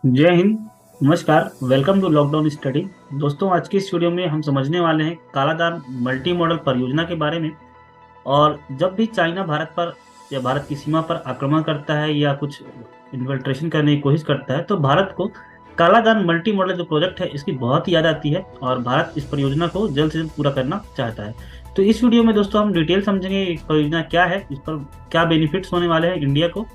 जय हिंद। नमस्कार। Welcome to lockdown study. दोस्तों, आज की इस वीडियो में हम समझने वाले हैं कालादान मल्टी मॉडल परियोजना के बारे में। और जब भी चाइना भारत पर या भारत की सीमा पर आक्रमण करता है या कुछ इन्फिल्ट्रेशन करने की कोशिश करता है तो भारत को कालादान मल्टी मॉडल जो प्रोजेक्ट है इसकी बहुत याद आती है और भारत इस परियोजना को जल्द से जल्द पूरा करना चाहता है। तो इस वीडियो में दोस्तों हम डिटेल समझेंगे इस परियोजना क्या है, इस पर क्या बेनिफिट्स होने वाले हैं इंडिया को,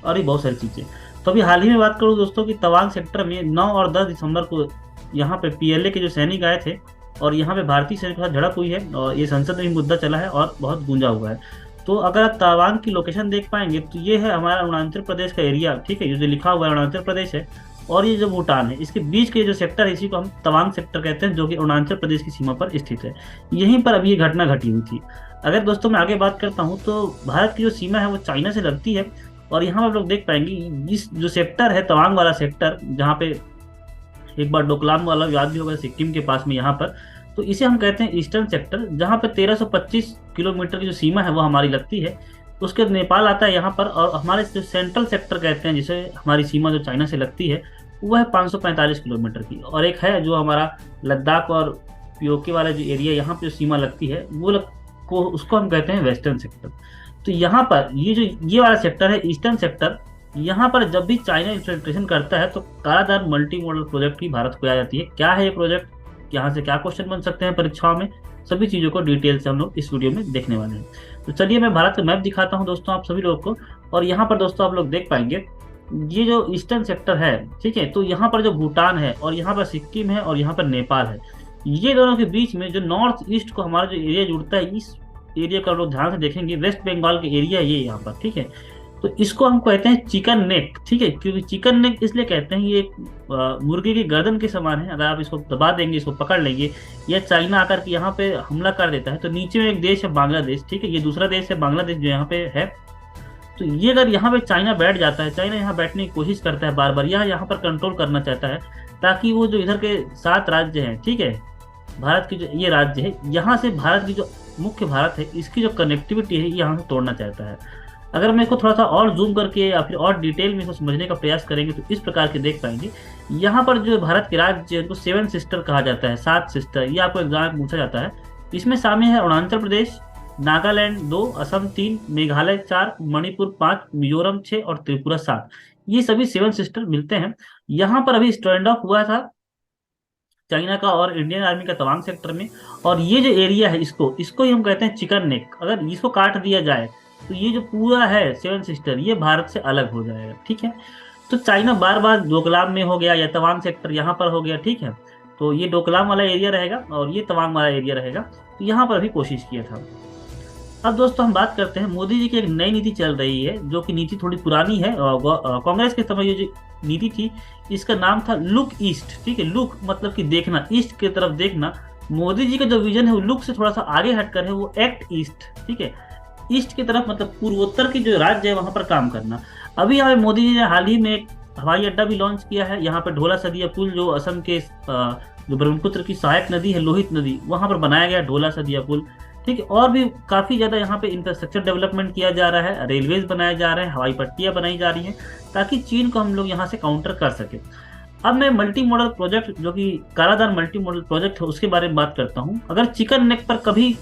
और भी बहुत सारी चीज़ें। तो अभी हाल ही में बात करूँ दोस्तों कि तवांग सेक्टर में 9 और 10 दिसंबर को यहाँ पे पीएलए के जो सैनिक आए थे और यहाँ पे भारतीय सैनिकों के साथ झड़प हुई है और ये संसद में भी मुद्दा चला है और बहुत गूंजा हुआ है। तो अगर आप तवांग की लोकेशन देख पाएंगे तो ये है हमारा अरुणाचल प्रदेश का एरिया, ठीक है। ये जो लिखा हुआ है अरुणाचल प्रदेश है और ये जो भूटान है, इसके बीच के जो सेक्टर है इसी को हम तवांग सेक्टर कहते हैं, जो कि अरुणाचल प्रदेश की सीमा पर स्थित है। यहीं पर अभी ये घटना घटी हुई थी। अगर दोस्तों मैं आगे बात करता हूँ तो भारत की जो सीमा है वो चाइना से लगती है। और यहाँ आप लोग देख पाएंगे इस जो सेक्टर है तवांग वाला सेक्टर, जहाँ पे एक बार डोकलाम वाला याद भी होगा सिक्किम के पास में यहाँ पर, तो इसे हम कहते हैं ईस्टर्न सेक्टर, जहाँ पे 1325 किलोमीटर की जो सीमा है वो हमारी लगती है। उसके नेपाल आता है यहाँ पर, और हमारे जो सेंट्रल सेक्टर कहते हैं जिसे हमारी सीमा जो चाइना से लगती है वो है 545 किलोमीटर की। और एक है जो हमारा लद्दाख और पीओके वाला जो एरिया यहाँ पे जो सीमा लगती है को उसको हम कहते हैं वेस्टर्न सेक्टर। तो यहाँ पर ये वाला सेक्टर है ईस्टर्न सेक्टर। यहाँ पर जब भी चाइना इन्फिल्ट्रेशन करता है तो कालादार मल्टी मॉडल प्रोजेक्ट की भारत को आ जाती है। क्या है ये प्रोजेक्ट, यहाँ से क्या क्वेश्चन बन सकते हैं परीक्षाओं में, सभी चीज़ों को डिटेल से हम लोग इस वीडियो में देखने वाले हैं। तो चलिए मैं भारत का मैप दिखाता हूँ दोस्तों आप सभी लोग को। और यहाँ पर दोस्तों आप लोग देख पाएंगे ये जो ईस्टर्न सेक्टर है, ठीक है, तो यहाँ पर जो भूटान है और यहाँ पर सिक्किम है और यहाँ पर नेपाल है, ये दोनों के बीच में जो नॉर्थ ईस्ट को हमारा जो एरिया जुड़ता है, इस एरिया का लोग ध्यान से देखेंगे, वेस्ट बंगाल का एरिया है ये यहाँ पर, ठीक है। तो इसको हम कहते हैं चिकन नेक, ठीक है। क्योंकि चिकन नेक इसलिए कहते हैं, ये एक मुर्गे की गर्दन के समान है। अगर आप इसको दबा देंगे, इसको पकड़ लेंगे, या चाइना आकर के यहाँ पे हमला कर देता है तो नीचे में एक देश है बांग्लादेश, ठीक है, ये दूसरा देश है बांग्लादेश जो यहाँ पे है। तो ये अगर यहाँ पे चाइना बैठ जाता है, चाइना यहाँ बैठने की कोशिश करता है बार बार, यहाँ पर कंट्रोल करना चाहता है, ताकि वो जो इधर के 7 राज्य हैं, ठीक है, भारत की जो ये राज्य है, यहाँ से भारत की जो मुख्य भारत है इसकी जो कनेक्टिविटी है यहाँ से तोड़ना चाहता है। अगर मैं इसको थोड़ा सा और जूम करके या फिर और डिटेल में इसको समझने का प्रयास करेंगे तो इस प्रकार के देख पाएंगे। यहाँ पर जो भारत के राज्य है उनको 7 सिस्टर कहा जाता है, 7 सिस्टर, ये आपको एग्जाम में पूछा जाता है। इसमें शामिल है अरुणाचल प्रदेश, नागालैंड 2, असम 3, मेघालय 4, मणिपुर 5, मिजोरम 6 और त्रिपुरा 7। ये सभी 7 सिस्टर मिलते हैं। यहाँ पर अभी स्टैंड ऑफ हुआ था चाइना का और इंडियन आर्मी का तवांग सेक्टर में। और ये जो एरिया है इसको इसको ही हम कहते हैं चिकन नेक। अगर इसको काट दिया जाए तो ये जो पूरा है 7 सिस्टर ये भारत से अलग हो जाएगा, ठीक है। तो चाइना बार बार डोकलाम में हो गया या तवांग सेक्टर यहाँ पर हो गया, ठीक है, तो ये डोकलाम वाला एरिया रहेगा और ये तवांग वाला एरिया रहेगा। तो यहाँ पर भी कोशिश किया था। अब दोस्तों हम बात करते हैं, मोदी जी की एक नई नीति चल रही है जो कि नीति थोड़ी पुरानी है और कांग्रेस के समय ये जो नीति थी इसका नाम था लुक ईस्ट, ठीक है। लुक मतलब कि देखना, ईस्ट की तरफ देखना। मोदी जी का जो विजन है वो लुक से थोड़ा सा आगे हटकर है, वो एक्ट ईस्ट, ठीक है। ईस्ट की तरफ मतलब पूर्वोत्तर की जो राज्य है वहां पर काम करना। अभी यहाँ मोदी जी ने हाल ही में एक हवाई अड्डा भी लॉन्च किया है। यहाँ पर ढोला सदिया पुल जो असम के जो ब्रह्मपुत्र की सहायक नदी है लोहित नदी, वहां पर बनाया गया ढोला सदिया पुल, ठीक है। और भी काफी ज्यादा यहाँ पे इंफ्रास्ट्रक्चर डेवलपमेंट किया जा रहा है, रेलवेज बनाए जा रहे हैं, हवाई पट्टियां बनाई जा रही हैं, ताकि चीन को हम लोग यहाँ से काउंटर कर सके। अब मैं मल्टी मॉडल प्रोजेक्ट जो कि कालादार मल्टी मॉडल प्रोजेक्ट है उसके बारे में बात करता हूँ। अगर चिकन नेक पर कभी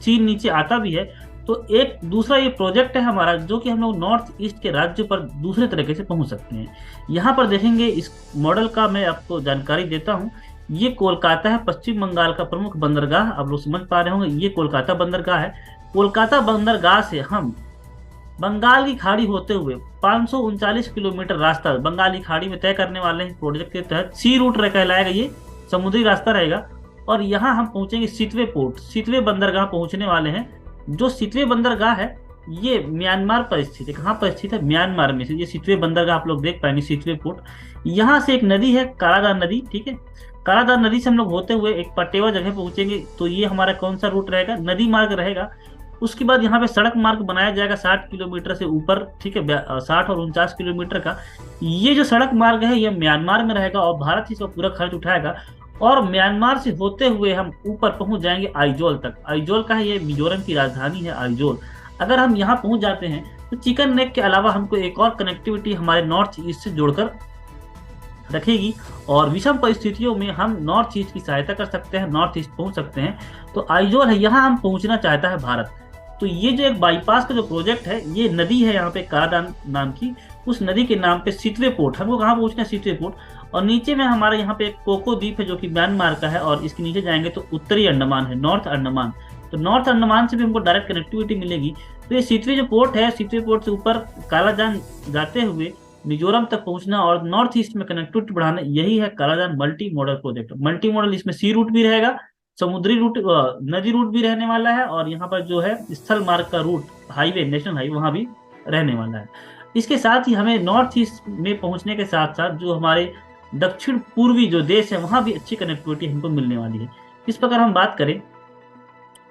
चीन नीचे आता भी है तो एक दूसरा ये प्रोजेक्ट है हमारा जो कि हम लोग नॉर्थ ईस्ट के राज्यों पर दूसरे तरीके से पहुंच सकते हैं। यहाँ पर देखेंगे इस मॉडल का मैं आपको जानकारी देता हूँ। ये कोलकाता है, पश्चिम बंगाल का प्रमुख बंदरगाह, आप लोग समझ पा रहे होंगे, ये कोलकाता बंदरगाह है। कोलकाता बंदरगाह से हम बंगाल की खाड़ी होते हुए 539 किलोमीटर रास्ता बंगाल की खाड़ी में तय करने वाले हैं। प्रोजेक्ट के तहत सी रूट कहलाएगा, ये समुद्री रास्ता रहेगा। और यहाँ हम पहुंचेंगे सितवे पोर्ट, सितवे बंदरगाह पहुंचने वाले हैं। जो सितवे बंदरगाह है ये म्यांमार पर स्थित है। कहाँ पर स्थित है? म्यांमार में। ये सितवे बंदरगाह आप लोग देख पाएंगे, सितवे पोर्ट। यहाँ से एक नदी है कालादार नदी, ठीक है। कालादार नदी से हम लोग होते हुए एक पटेवा जगह पहुंचेंगे। तो ये हमारा कौन सा रूट रहेगा? नदी मार्ग रहेगा। उसके बाद यहाँ पे सड़क मार्ग बनाया जाएगा 60 किलोमीटर से ऊपर, ठीक है, 60 और 49 किलोमीटर का। ये जो सड़क मार्ग है ये म्यांमार में रहेगा और भारत ही इसका पूरा खर्च उठाएगा। और म्यांमार से होते हुए हम ऊपर पहुंच जाएंगे आइजोल तक। आइजोल का है ये मिजोरम की राजधानी है आइजोल। अगर हम यहाँ पहुंच जाते हैं तो चिकन नेक के अलावा हमको एक और कनेक्टिविटी हमारे नॉर्थ ईस्ट से जोड़कर रखेगी और विषम परिस्थितियों में हम नॉर्थ ईस्ट की सहायता कर सकते हैं, नॉर्थ ईस्ट पहुंच सकते हैं। तो आइजोल है, यहाँ हम पहुंचना चाहता है भारत। तो ये जो एक बाईपास का जो प्रोजेक्ट है, ये नदी है यहाँ पे कालादान नाम की, उस नदी के नाम पे सितवे पोर्ट, हमको कहाँ पहुंचना है, सितवे पोर्ट। और नीचे में हमारे यहाँ पे एक कोको द्वीप है जो कि म्यांमार का है, और इसके नीचे जाएंगे तो उत्तरी अंडमान है, नॉर्थ अंडमान। तो नॉर्थ अंडमान से भी हमको डायरेक्ट कनेक्टिविटी मिलेगी। तो ये सितवे जो पोर्ट है, सितवे पोर्ट से ऊपर कालाजान जाते हुए मिजोरम तक पहुंचना और नॉर्थ ईस्ट में कनेक्टिविटी बढ़ाना, यही है Kaladan multi modal project. Multi modal, इसमें सी रूट भी रहेगा, समुद्री रूट, नदी रूट भी रहने वाला है, और यहाँ पर जो है स्थल मार्ग का रूट, हाईवे, नेशनल हाईवे वहाँ भी रहने वाला है। इसके साथ ही हमें नॉर्थ ईस्ट में पहुंचने के साथ साथ जो हमारे दक्षिण पूर्वी जो देश है वहाँ भी अच्छी कनेक्टिविटी हमको मिलने वाली है। इस प्रकार हम बात करें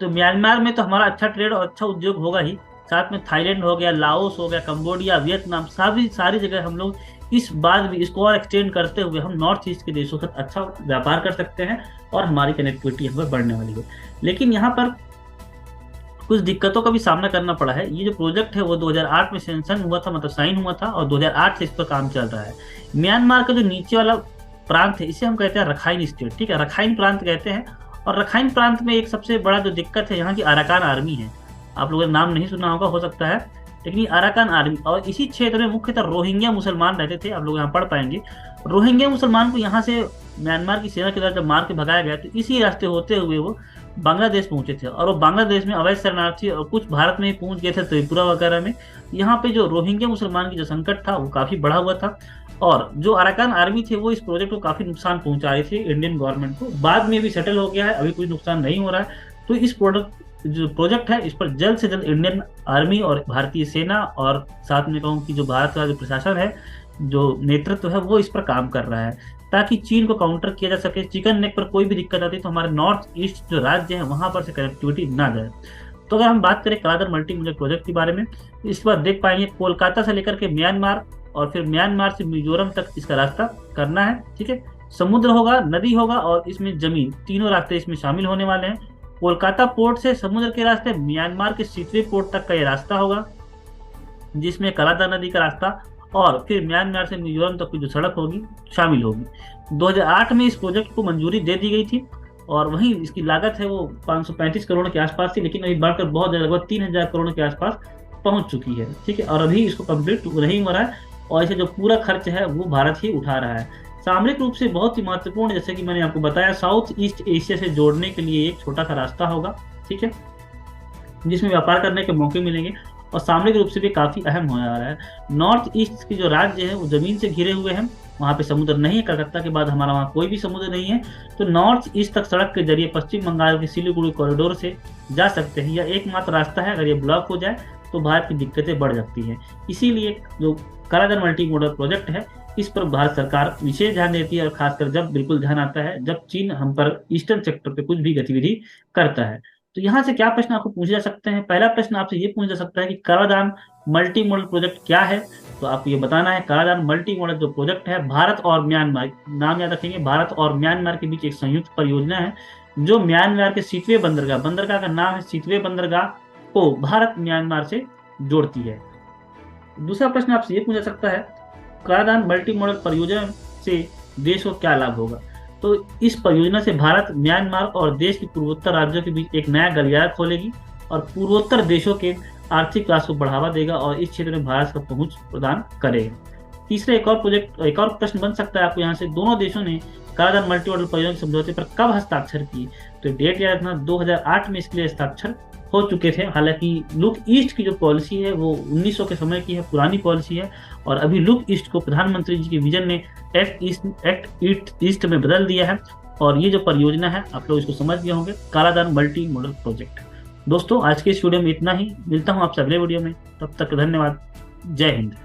तो म्यांमार में तो हमारा अच्छा ट्रेड और अच्छा उद्योग होगा ही, साथ में थाईलैंड हो गया, लाओस हो गया, कंबोडिया, वियतनाम, सारी जगह हम लोग इस बात भी इसको और एक्सटेंड करते हुए हम नॉर्थ ईस्ट के देशों के साथ अच्छा व्यापार कर सकते हैं और हमारी कनेक्टिविटी यहाँ पर बढ़ने वाली है। लेकिन यहाँ पर कुछ दिक्कतों का भी सामना करना पड़ा है। ये जो प्रोजेक्ट है वो 2008 में सेंशन हुआ था, मतलब साइन हुआ था, और 2008 से इस पर काम चल रहा है। म्यांमार का जो नीचे वाला प्रांत है इसे हम कहते हैं रखाइन स्टेट, ठीक है, रखाइन प्रांत कहते हैं। और रखाइन प्रांत में एक सबसे बड़ा जो दिक्कत है, यहाँ की अराकान आर्मी है। आप लोगों ने नाम नहीं सुना होगा, हो सकता है, लेकिन ये अराकान आर्मी, और इसी क्षेत्र में मुख्यतः रोहिंग्या मुसलमान रहते थे। आप लोग यहाँ पढ़ पाएंगे, रोहिंग्या मुसलमान को यहाँ से म्यांमार की सेना के द्वारा जब मार के भगाया गया तो इसी रास्ते होते हुए वो बांग्लादेश पहुंचे थे, और वो बांग्लादेश में अवैध शरणार्थी और कुछ भारत में ही पहुंच गए थे, त्रिपुरा वगैरह में। यहाँ पे जो रोहिंग्या मुसलमान की जो संकट था वो काफी बढ़ा हुआ था, और जो अराकान आर्मी थे वो इस प्रोजेक्ट को काफी नुकसान पहुंचा रही थी इंडियन गवर्नमेंट को। बाद में भी सेटल हो गया है, अभी कोई नुकसान नहीं हो रहा है। तो इस जो प्रोजेक्ट है इस पर जल्द से जल्द इंडियन आर्मी और भारतीय सेना, और साथ में कहूँ कि जो भारत का जो प्रशासन है, जो नेतृत्व है, वो इस पर काम कर रहा है ताकि चीन को काउंटर किया जा सके। चिकन नेक पर कोई भी दिक्कत आती है तो हमारे नॉर्थ ईस्ट जो राज्य है वहां पर से कनेक्टिविटी ना जाए। तो अगर हम बात करें कालाधर मल्टी मॉडल प्रोजेक्ट के बारे में, इस बार देख पाएंगे कोलकाता से लेकर के म्यांमार और फिर म्यांमार से मिजोरम तक इसका रास्ता करना है, ठीक है। समुद्र होगा, नदी होगा और इसमें जमीन, तीनों रास्ते इसमें शामिल होने वाले हैं। कोलकाता पोर्ट से समुद्र के रास्ते म्यांमार के सितवे पोर्ट तक का ये रास्ता होगा, जिसमें कालादा नदी का रास्ता और फिर म्यांमार से मिजोरम तक की जो सड़क होगी शामिल होगी। 2008 में इस प्रोजेक्ट को मंजूरी दे दी गई थी, और वहीं इसकी लागत है वो 535 करोड़ के आसपास थी, लेकिन अभी बढ़कर बहुत ज़्यादा, लगभग 3000 करोड़ के आसपास पहुंच चुकी है, ठीक है। और अभी इसको कंप्लीट नहीं हो रहा है, और इसे जो पूरा खर्च है वो भारत ही उठा रहा है। सामरिक रूप से बहुत ही महत्वपूर्ण, जैसे कि मैंने आपको बताया, साउथ ईस्ट एशिया से जोड़ने के लिए एक छोटा सा रास्ता होगा, ठीक है, जिसमें व्यापार करने के मौके मिलेंगे, और सामरिक रूप से भी काफी अहम हो जा रहा है। नॉर्थ ईस्ट की जो राज्य है वो जमीन से घिरे हुए हैं, वहाँ पे समुद्र नहीं है, कलकत्ता के बाद हमारा वहाँ कोई भी समुद्र नहीं है। तो नॉर्थ ईस्ट तक सड़क के जरिए पश्चिम बंगाल के सिलीगुड़ी कॉरिडोर से जा सकते हैं, यह एकमात्र रास्ता है। अगर ये ब्लॉक हो जाए तो भारत की दिक्कतें बढ़ सकती हैं। इसीलिए जो कालाधन मल्टी मॉडल प्रोजेक्ट है इस पर भारत सरकार विशेष ध्यान देती है, और खासकर जब बिल्कुल ध्यान आता है जब चीन हम पर ईस्टर्न सेक्टर पे कुछ भी गतिविधि करता है। तो यहाँ से क्या प्रश्न आपको पूछे जा सकते हैं? पहला प्रश्न आपसे ये पूछा जा सकता है कि कालाधान मल्टी मॉडल प्रोजेक्ट क्या है। तो आपको ये बताना है, कालाधान मल्टी मॉडल जो प्रोजेक्ट है भारत और म्यांमार, नाम याद रखेंगे, भारत और म्यांमार के बीच एक संयुक्त परियोजना है जो म्यांमार के सितवे बंदरगाह का नाम है सितवे बंदरगाह, को भारत म्यांमार से जोड़ती है। दूसरा प्रश्न आपसे ये पूछा सकता है, कालाधान मल्टी मॉडल परियोजना से देश को क्या लाभ होगा। तो इस परियोजना से भारत म्यांमार और देश के पूर्वोत्तर राज्यों के बीच एक नया गलियारा खोलेगी और पूर्वोत्तर देशों के आर्थिक विकास को बढ़ावा देगा और इस क्षेत्र में भारत का पहुंच प्रदान करेगा। तीसरा एक और प्रश्न बन सकता है आपको यहाँ से, दोनों देशों ने कालाधान मल्टी मॉडल परियोजना के समझौते पर कब हस्ताक्षर किए। तो डेट याद रखना, 2008 में इसके लिए हस्ताक्षर हो चुके थे। हालांकि लुक ईस्ट की जो पॉलिसी है वो 1900 के समय की है, पुरानी पॉलिसी है, और अभी लुक ईस्ट को प्रधानमंत्री जी के विजन ने एक्ट ईस्ट में बदल दिया है। और ये जो परियोजना है आप लोग इसको समझ गए होंगे, कालाधान मल्टी मॉडल प्रोजेक्ट। दोस्तों आज के इस वीडियो में इतना ही, मिलता हूँ आपसे अगले वीडियो में, तब तक धन्यवाद, जय हिंद।